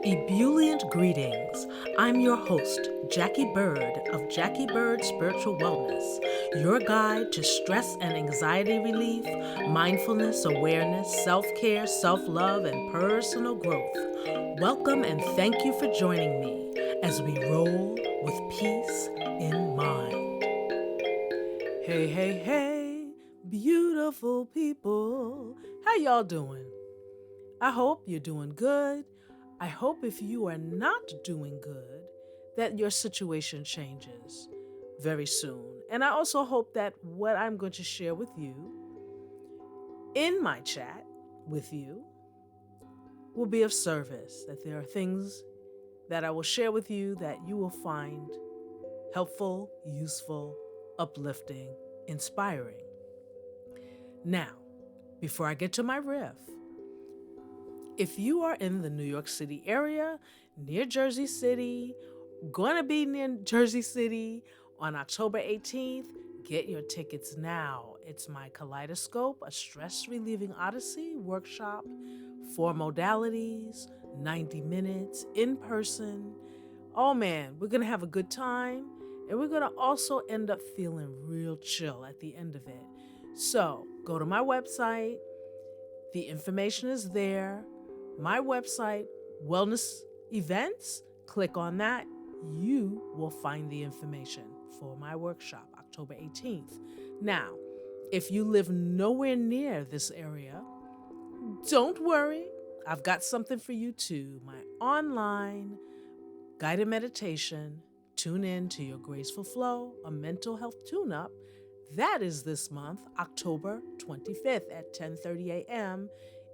Ebullient greetings. I'm your host, Jacquie Bird of Jacquie Bird Spiritual Wellness, your guide to stress and anxiety relief, mindfulness, awareness, self-care, self-love, and personal growth. Welcome and thank you for joining me as we roll with peace in mind. Hey, hey, hey, beautiful people. How y'all doing? I hope you're doing good. I hope if you are not doing good, that your situation changes very soon. And I also hope that what I'm going to share with you in my chat with you will be of service, that there are things that I will share with you that you will find helpful, useful, uplifting, inspiring. Now, before I get to my riff, if you are in the New York City area, near Jersey City, going to be near Jersey City on October 18th, get your tickets now. It's my Kaleidoscope, a stress-relieving odyssey workshop, 4 modalities, 90 minutes, in person. Oh man, we're going to have a good time, and we're going to also end up feeling real chill at the end of it. So go to my website. The information is there. My website, Wellness Events, click on that. You will find the information for my workshop, October 18th. Now, if you live nowhere near this area, don't worry. I've got something for you too. My online guided meditation, Tune In to Your Graceful Flow, a mental health tune-up. That is this month, October 25th at 10:30 a.m.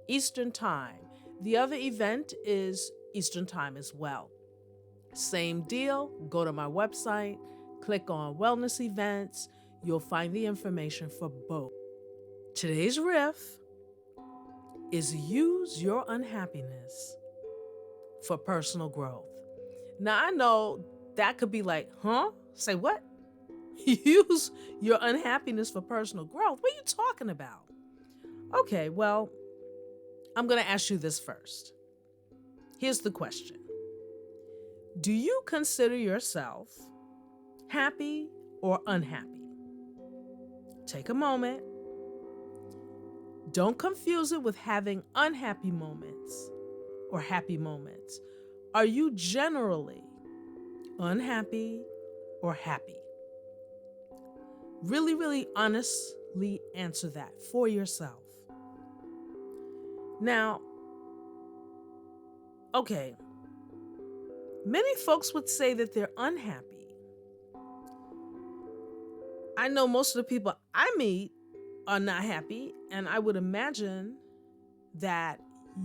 Eastern Time. The other event is Eastern Time as well. Same deal, go to my website, click on Wellness Events. You'll find the information for both. Today's riff is use your unhappiness for personal growth. Now, I know that could be like, huh? Say what? Use your unhappiness for personal growth? What are you talking about? Okay, well, I'm going to ask you this first. Here's the question. Do you consider yourself happy or unhappy? Take a moment. Don't confuse it with having unhappy moments or happy moments. Are you generally unhappy or happy? Really, really honestly answer that for yourself. Now, okay, many folks would say that they're unhappy. I know most of the people I meet are not happy, and I would imagine that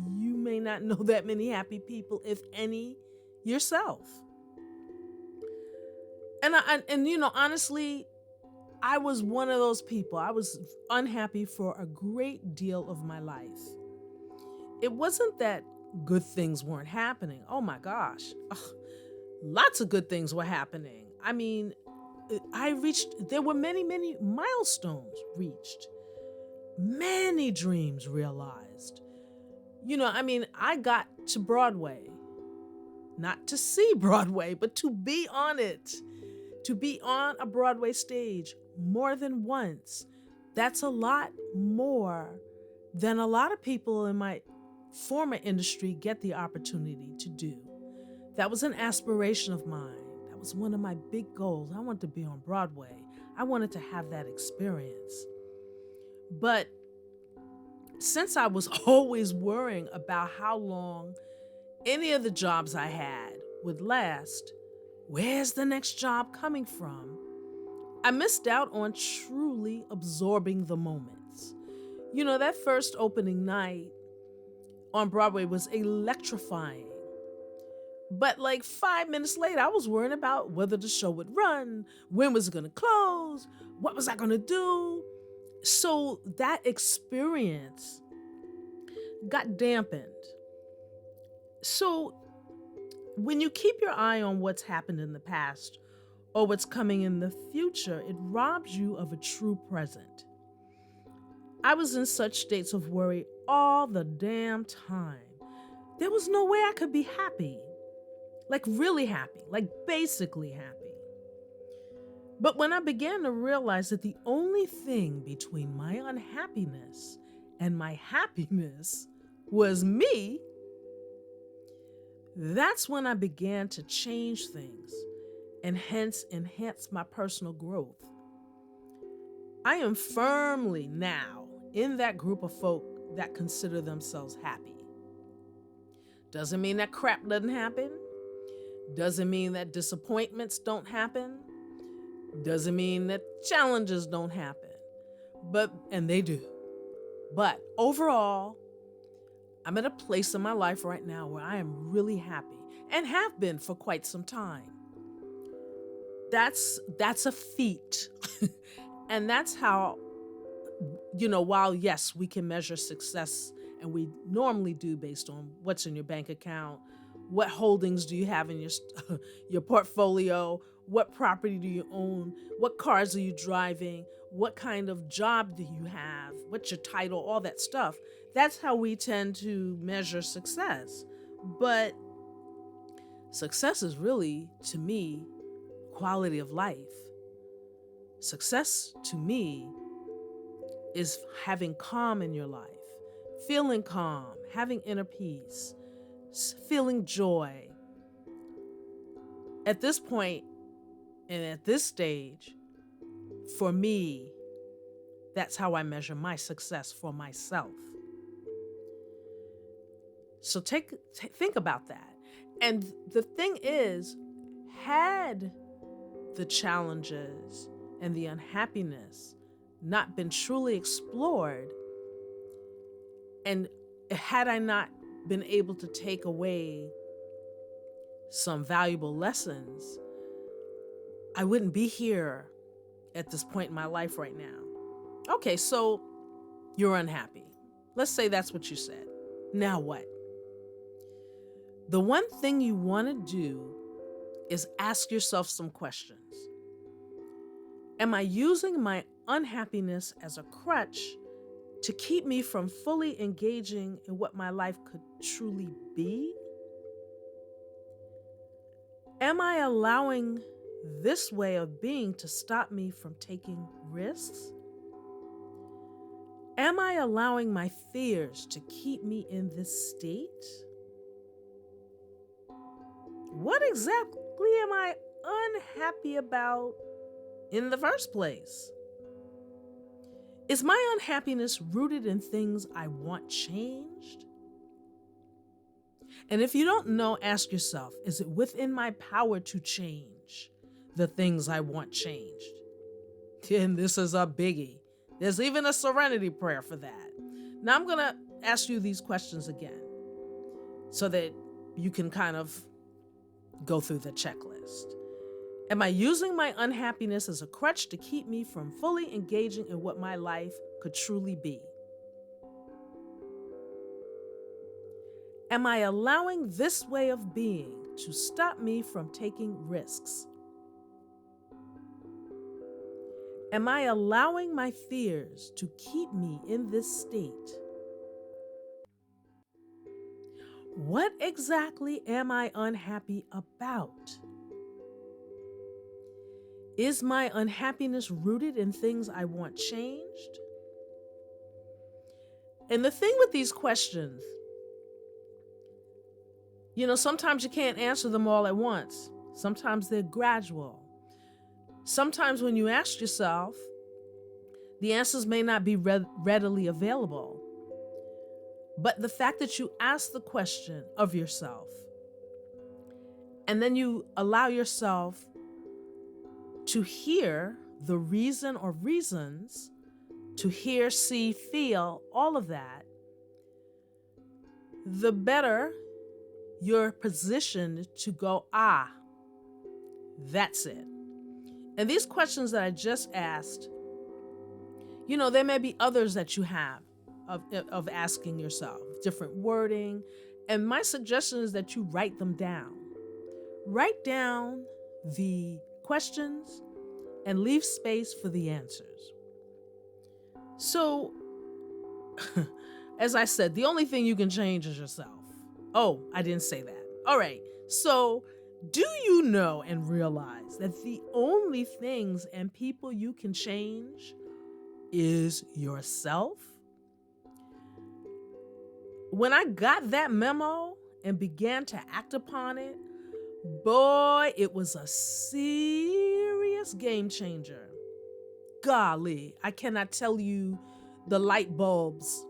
you may not know that many happy people, if any, yourself. And you know, honestly, I was one of those people. I was unhappy for a great deal of my life. It wasn't that good things weren't happening. Oh my gosh. Ugh, lots of good things were happening. I mean, there were many, many milestones reached, many dreams realized. You know, I mean, I got to Broadway, not to see Broadway, but to be on it, to be on a Broadway stage more than once. That's a lot more than a lot of people in my former industry get the opportunity to do. That was an aspiration of mine. That was one of my big goals. I wanted to be on Broadway. I wanted to have that experience. But since I was always worrying about how long any of the jobs I had would last, where's the next job coming from? I missed out on truly absorbing the moments. You know, that first opening night on Broadway was electrifying. But like 5 minutes later, I was worrying about whether the show would run, when was it going to close, what was I going to do? So that experience got dampened. So when you keep your eye on what's happened in the past or what's coming in the future, it robs you of a true present. I was in such states of worry all the damn time there was no way I could be happy. Like really happy, like basically happy. But when I began to realize that the only thing between my unhappiness and my happiness was me, that's when I began to change things and hence enhance my personal growth. I am firmly now in that group of folk that consider themselves happy. Doesn't mean that crap doesn't happen. Doesn't mean that disappointments don't happen. Doesn't mean that challenges don't happen. And they do. But overall, I'm at a place in my life right now where I am really happy and have been for quite some time. That's a feat. And that's how, while yes, we can measure success, and we normally do based on what's in your bank account, what holdings do you have in your portfolio, what property do you own, what cars are you driving, what kind of job do you have, what's your title, all that stuff. That's how we tend to measure success. But success is really, to me, quality of life. Success, to me, is having calm in your life, feeling calm, having inner peace, feeling joy. At this point and at this stage, for me, that's how I measure my success for myself. So think about that. And the thing is, had the challenges and the unhappiness not been truly explored, and had I not been able to take away some valuable lessons, I wouldn't be here at this point in my life right now. Okay, so you're unhappy. Let's say that's what you said. Now what? The one thing you want to do is ask yourself some questions. Am I using my unhappiness as a crutch to keep me from fully engaging in what my life could truly be? Am I allowing this way of being to stop me from taking risks? Am I allowing my fears to keep me in this state? What exactly am I unhappy about in the first place? Is my unhappiness rooted in things I want changed? And if you don't know, ask yourself, is it within my power to change the things I want changed? And this is a biggie. There's even a serenity prayer for that. Now I'm going to ask you these questions again so that you can kind of go through the checklist. Am I using my unhappiness as a crutch to keep me from fully engaging in what my life could truly be? Am I allowing this way of being to stop me from taking risks? Am I allowing my fears to keep me in this state? What exactly am I unhappy about? Is my unhappiness rooted in things I want changed? And the thing with these questions, sometimes you can't answer them all at once. Sometimes they're gradual. Sometimes when you ask yourself, the answers may not be readily available. But the fact that you ask the question of yourself, and then you allow yourself to hear the reason or reasons, to hear, see, feel, all of that, the better you're positioned to go, that's it. And these questions that I just asked, there may be others that you have of asking yourself, different wording. And my suggestion is that you write them down. Write down the questions and leave space for the answers. So, as I said, the only thing you can change is yourself. Oh, I didn't say that. All right. So, do you know and realize that the only things and people you can change is yourself? When I got that memo and began to act upon it, boy, it was a serious game changer. Golly, I cannot tell you the light bulbs.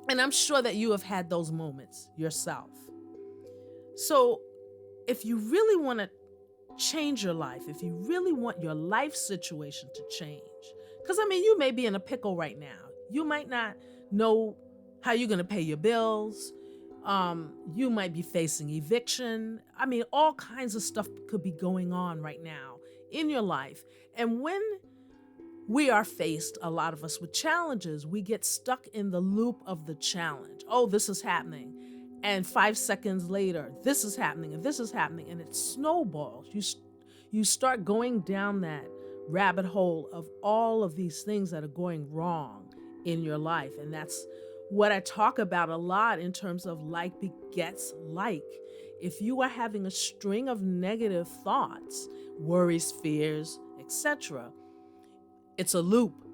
And I'm sure that you have had those moments yourself. So, if you really want to change your life, if you really want your life situation to change, because I mean, you may be in a pickle right now. You might not know how you're going to pay your bills. You might be facing eviction. I mean, all kinds of stuff could be going on right now in your life. And when we are faced, a lot of us, with challenges, we get stuck in the loop of the challenge. Oh, this is happening. And 5 seconds later, this is happening and this is happening. And it snowballs. You start going down that rabbit hole of all of these things that are going wrong in your life. And that's what I talk about a lot in terms of like begets like. If you are having a string of negative thoughts, worries, fears, etc., it's a loop,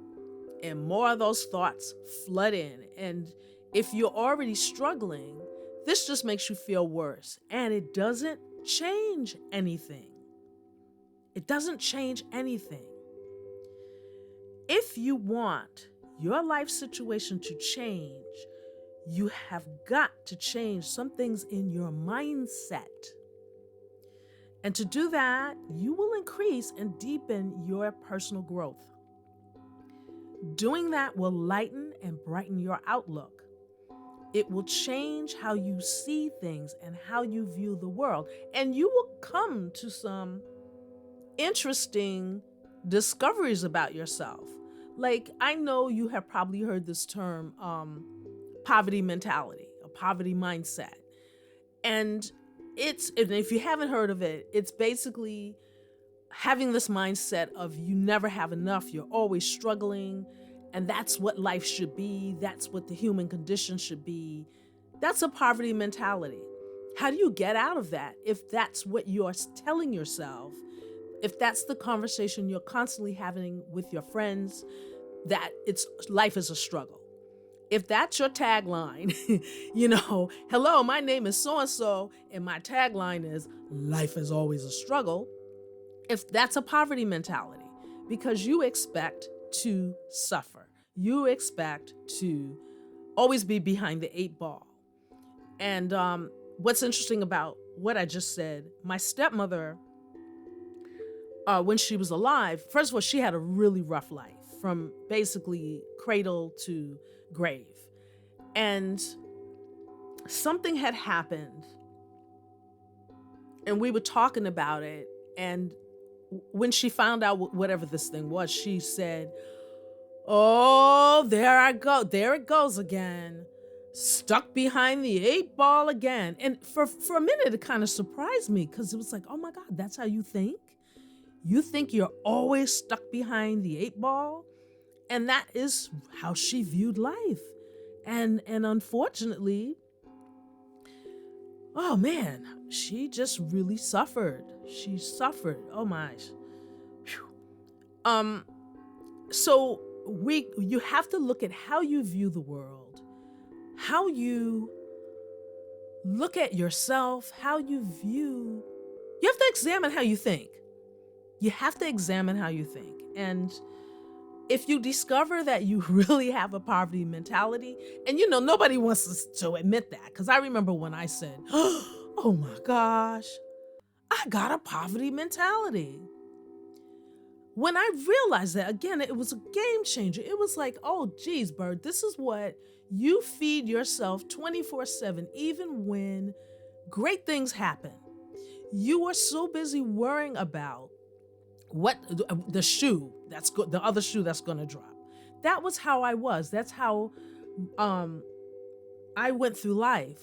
and more of those thoughts flood in. And if you're already struggling, this just makes you feel worse, and it doesn't change anything. It doesn't change anything. If you want your life situation to change, you have got to change some things in your mindset. And to do that, you will increase and deepen your personal growth. Doing that will lighten and brighten your outlook. It will change how you see things and how you view the world. And you will come to some interesting discoveries about yourself. Like, I know you have probably heard this term, poverty mentality, a poverty mindset. And if you haven't heard of it, it's basically having this mindset of you never have enough, you're always struggling, and that's what life should be, that's what the human condition should be. That's a poverty mentality. How do you get out of that if that's what you're telling yourself, if that's the conversation you're constantly having with your friends, that life is a struggle? If that's your tagline, hello, my name is so-and-so, and my tagline is life is always a struggle, if that's a poverty mentality, because you expect to suffer. You expect to always be behind the 8 ball. And what's interesting about what I just said, my stepmother, when she was alive, first of all, she had a really rough life from basically cradle to grave. And something had happened, and we were talking about it. And when she found out whatever this thing was, she said, oh, there it goes again. Stuck behind the 8 ball again. And for a minute, it kind of surprised me, because it was like, oh my God, that's how you think? You think you're always stuck behind the 8 ball? And that is how she viewed life. And unfortunately, oh man, she just really suffered. She suffered. Oh my. Whew. So you have to look at how you view the world, how you look at yourself, how you have to examine how you think. You have to examine how you think. And if you discover that you really have a poverty mentality, and nobody wants to admit that, because I remember when I said, oh my gosh, I got a poverty mentality. When I realized that, again, it was a game changer. It was like, oh geez, Bird, this is what you feed yourself 24/7, even when great things happen. You are so busy worrying about what the shoe the other shoe that's going to drop. That was how I was. That's how I went through life.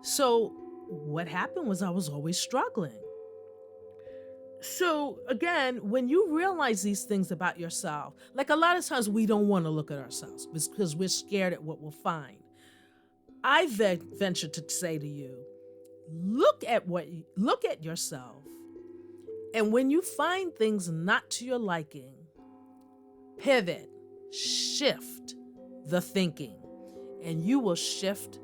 So what happened was I was always struggling. So again, when you realize these things about yourself, like a lot of times we don't want to look at ourselves because we're scared at what we'll find. I venture to say to you, look at yourself, and when you find things not to your liking, pivot, shift the thinking, and you will shift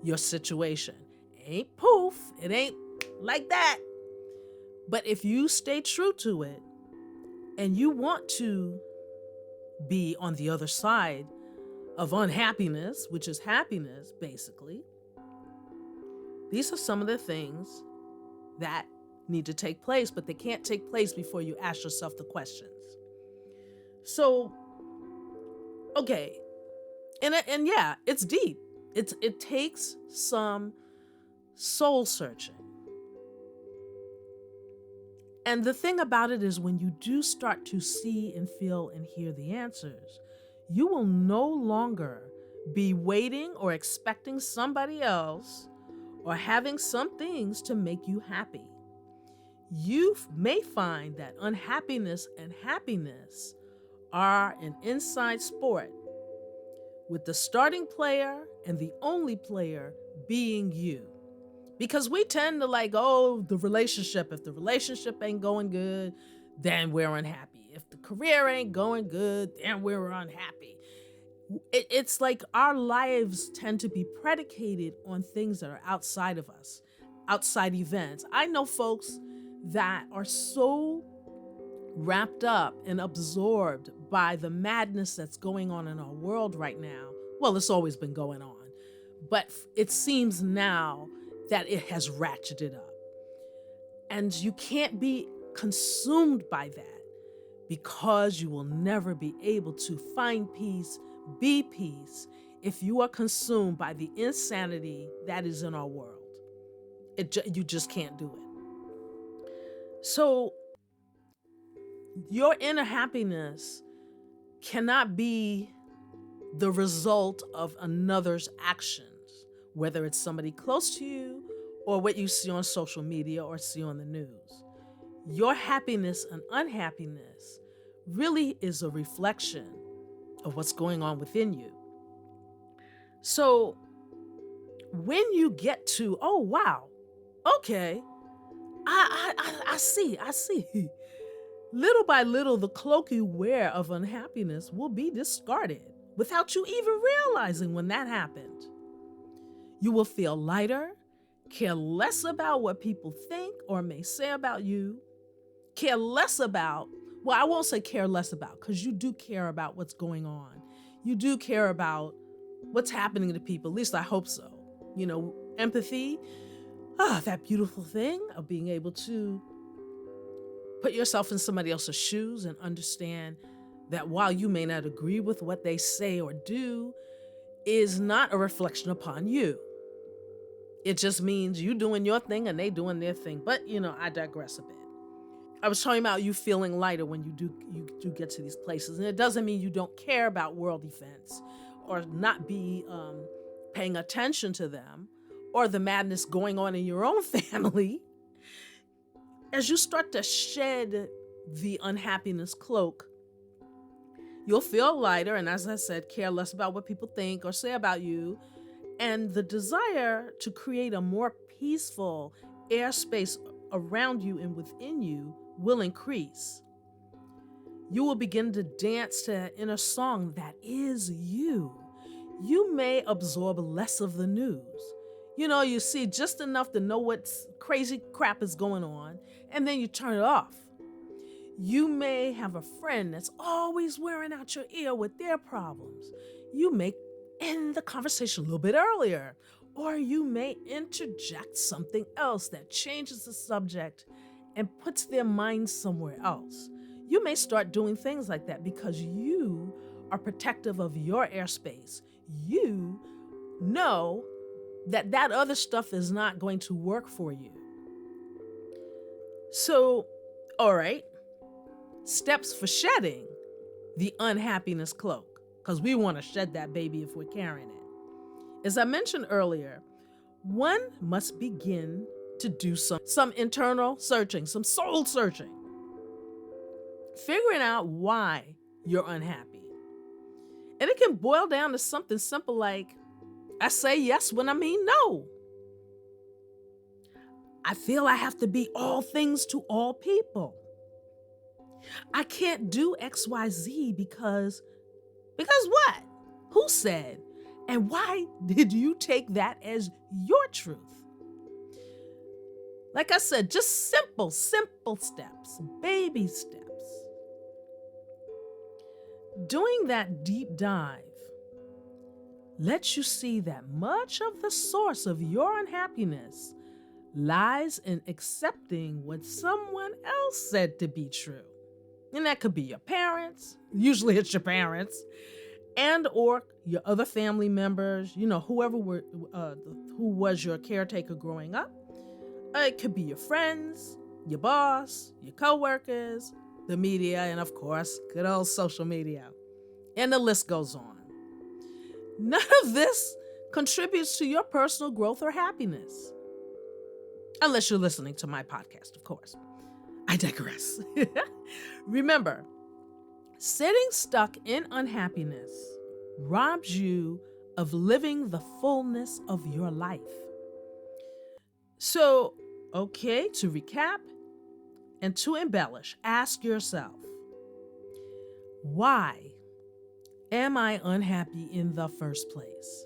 your situation. It ain't poof, it ain't like that. But if you stay true to it and you want to be on the other side of unhappiness, which is happiness, basically, these are some of the things that need to take place, but they can't take place before you ask yourself the questions. So, okay, and yeah, it's deep. It takes some soul searching. And the thing about it is, when you do start to see and feel and hear the answers, you will no longer be waiting or expecting somebody else or having some things to make you happy. You may find that unhappiness and happiness are an inside sport, with the starting player and the only player being you. Because we tend to like, oh, the relationship, if the relationship ain't going good, then we're unhappy. If the career ain't going good, then we're unhappy. It's like our lives tend to be predicated on things that are outside of us, outside events. I know folks that are so wrapped up and absorbed by the madness that's going on in our world right now. Well, it's always been going on, but it seems now that it has ratcheted up. And you can't be consumed by that, because you will never be able to find peace, be peace, if you are consumed by the insanity that is in our world. You just can't do it. So your inner happiness cannot be the result of another's actions, whether it's somebody close to you or what you see on social media or see on the news. Your happiness and unhappiness really is a reflection of what's going on within you. So when you get to, oh, wow, okay, I see. Little by little, the cloak you wear of unhappiness will be discarded without you even realizing when that happened. You will feel lighter, care less about what people think or may say about you, care less about, well, I won't say care less about, because you do care about what's going on. You do care about what's happening to people, at least I hope so. You know, empathy, that beautiful thing of being able to put yourself in somebody else's shoes and understand that while you may not agree with what they say or do, is not a reflection upon you. It just means you doing your thing and they doing their thing. But, I digress a bit. I was talking about you feeling lighter when you do get to these places. And it doesn't mean you don't care about world events or not be paying attention to them or the madness going on in your own family. As you start to shed the unhappiness cloak, you'll feel lighter, and as I said, care less about what people think or say about you, and the desire to create a more peaceful airspace around you and within you will increase. You will begin to dance to an inner song that is you. You may absorb less of the news. You see just enough to know what crazy crap is going on, and then you turn it off. You may have a friend that's always wearing out your ear with their problems. You may end the conversation a little bit earlier, or you may interject something else that changes the subject and puts their mind somewhere else. You may start doing things like that because you are protective of your airspace. You know that other stuff is not going to work for you. So, all right, steps for shedding the unhappiness cloak, because we want to shed that baby if we're carrying it. As I mentioned earlier, one must begin to do some internal searching, some soul searching, figuring out why you're unhappy. And it can boil down to something simple like, I say yes when I mean no. I feel I have to be all things to all people. I can't do XYZ because what? Who said? And why did you take that as your truth? Like I said, just simple steps, baby steps. Doing that deep dive lets you see that much of the source of your unhappiness lies in accepting what someone else said to be true. And that could be your parents, usually it's your parents, and or your other family members, whoever who was your caretaker growing up. It could be your friends, your boss, your coworkers, the media, and of course, good old social media. And the list goes on. None of this contributes to your personal growth or happiness. Unless you're listening to my podcast, of course. I digress. Remember, sitting stuck in unhappiness robs you of living the fullness of your life. So, okay, to recap and to embellish, ask yourself, why am I unhappy in the first place?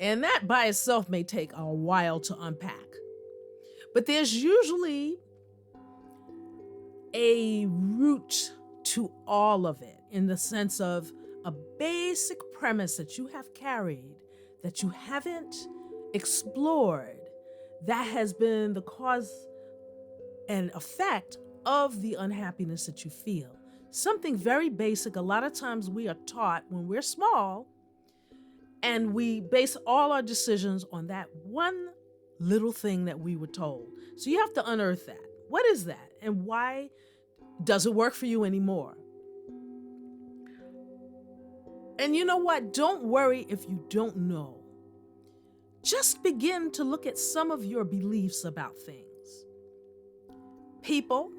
And that by itself may take a while to unpack. But there's usually a root to all of it, in the sense of a basic premise that you have carried, that you haven't explored, that has been the cause and effect of the unhappiness that you feel. Something very basic. A lot of times we are taught when we're small, and we base all our decisions on that one little thing that we were told. So you have to unearth that. What is that? And why does it work for you anymore? And you know what? Don't worry if you don't know. Just begin to look at some of your beliefs about things, people,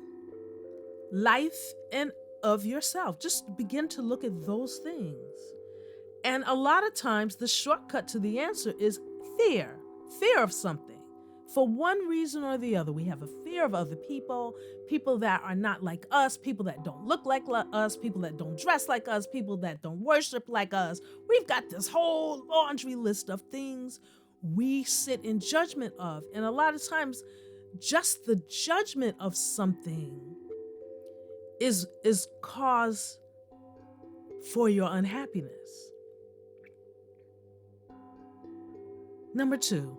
life, and of yourself. Just begin to look at those things. And a lot of times the shortcut to the answer is fear of something. For one reason or the other, we have a fear of other people, people that are not like us, people that don't look like us, people that don't dress like us, people that don't worship like us. We've got this whole laundry list of things we sit in judgment of. And a lot of times, just the judgment of something is cause for your unhappiness. Number 2,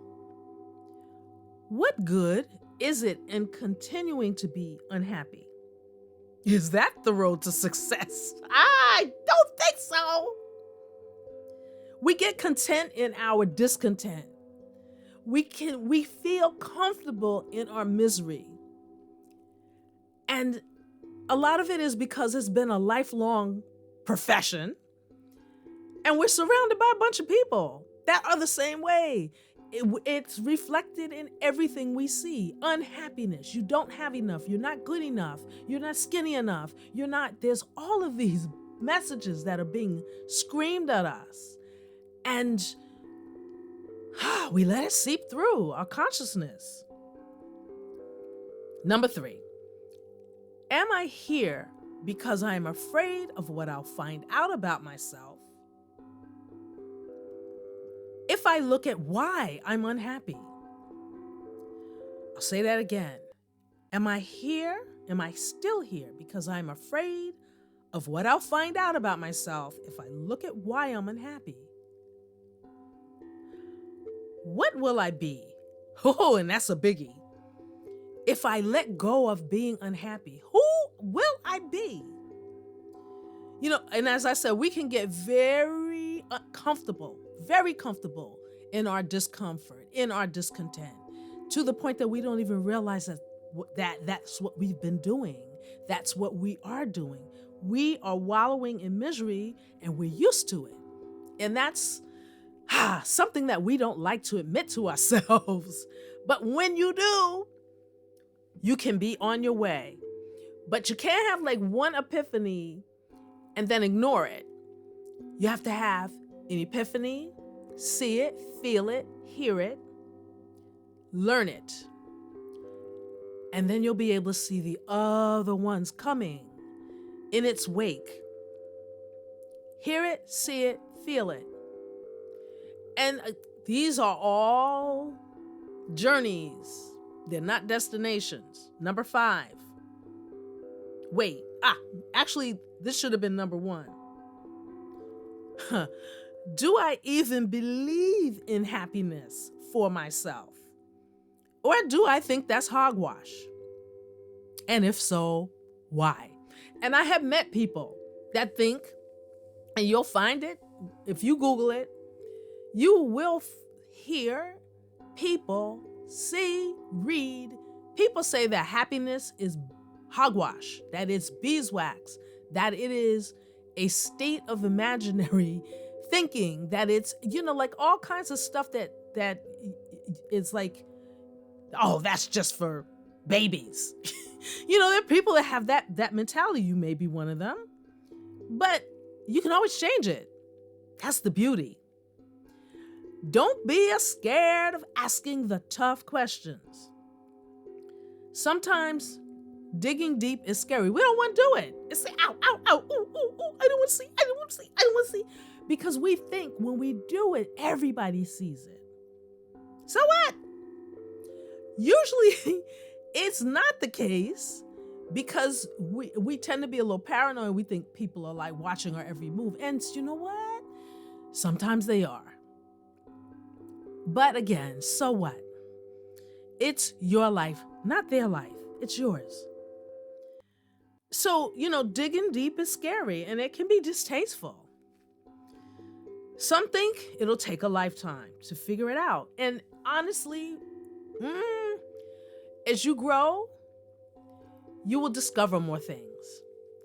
what good is it in continuing to be unhappy? Is that the road to success? I don't think so. We get content in our discontent. We feel comfortable in our misery. And a lot of it is because it's been a lifelong profession, and we're surrounded by a bunch of people that are the same way. It's reflected in everything we see. Unhappiness. You don't have enough. You're not good enough. You're not skinny enough. There's all of these messages that are being screamed at us. And we let it seep through our consciousness. Number 3, am I here because I'm afraid of what I'll find out about myself if I look at why I'm unhappy? I'll say that again. Am I still here because I'm afraid of what I'll find out about myself if I look at why I'm unhappy? What will I be? Oh, and that's a biggie. If I let go of being unhappy, who will I be? And as I said, we can get very comfortable in our discomfort, in our discontent, to the point that we don't even realize that's what we've been doing. That's what we are doing. We are wallowing in misery, and we're used to it. And that's something that we don't like to admit to ourselves. But when you do, you can be on your way. But you can't have one epiphany and then ignore it. You have to have an epiphany, see it, feel it, hear it, learn it. And then you'll be able to see the other ones coming in its wake. Hear it, see it, feel it. And these are all journeys. They're not destinations. Number 5. Wait, actually, this should have been number 1. Do I even believe in happiness for myself? Or do I think that's hogwash? And if so, why? And I have met people that think, and you'll find it, if you Google it, you will hear people, see, read, people say that happiness is hogwash, that it's beeswax, that it is a state of imaginary thinking, that it's, like all kinds of stuff that is like, oh, that's just for babies. There are people that have that mentality. You may be one of them, but you can always change it. That's the beauty. Don't be scared of asking the tough questions. Sometimes digging deep is scary. We don't want to do it. It's like, ow, ow, ow, ooh, ooh, ooh, I don't want to see, I don't want to see, I don't want to see. Because we think when we do it, everybody sees it. So what? Usually it's not the case, because we tend to be a little paranoid. We think people are like watching our every move. And you know what? Sometimes they are. But again, so what? It's your life, not their life. It's yours. So, digging deep is scary and it can be distasteful. Some think it'll take a lifetime to figure it out. And honestly, as you grow, you will discover more things.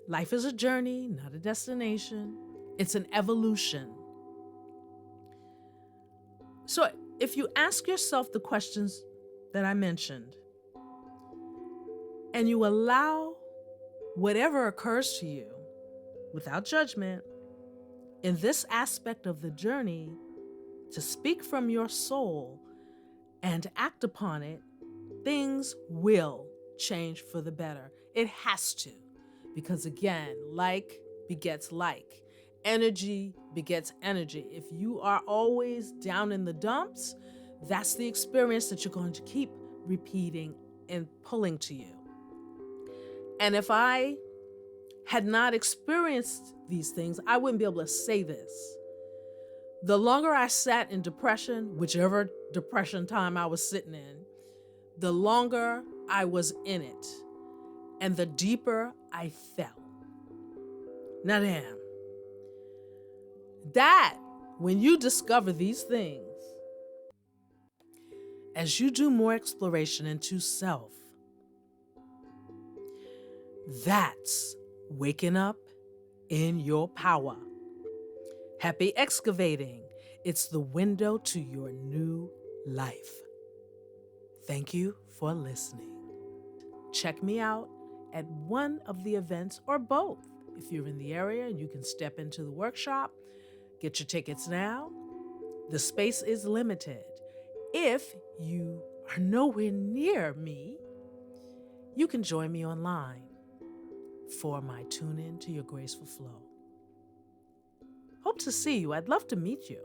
Life is a journey, not a destination. It's an evolution. So if you ask yourself the questions that I mentioned, and you allow whatever occurs to you without judgment in this aspect of the journey to speak from your soul and act upon it, things will change for the better. It has to, because again, like begets like. Energy begets energy. If you are always down in the dumps, that's the experience that you're going to keep repeating and pulling to you. And if I had not experienced these things, I wouldn't be able to say this. The longer I sat in depression, whichever depression time I was sitting in, the longer I was in it and the deeper I fell. Now damn. That, when you discover these things, as you do more exploration into self, that's waking up in your power. Happy excavating. It's the window to your new life. Thank you for listening. Check me out at one of the events or both. If you're in the area and you can step into the workshop, get your tickets now. The space is limited. If you are nowhere near me, you can join me online for my Tune In to Your Graceful Flow. Hope to see you. I'd love to meet you.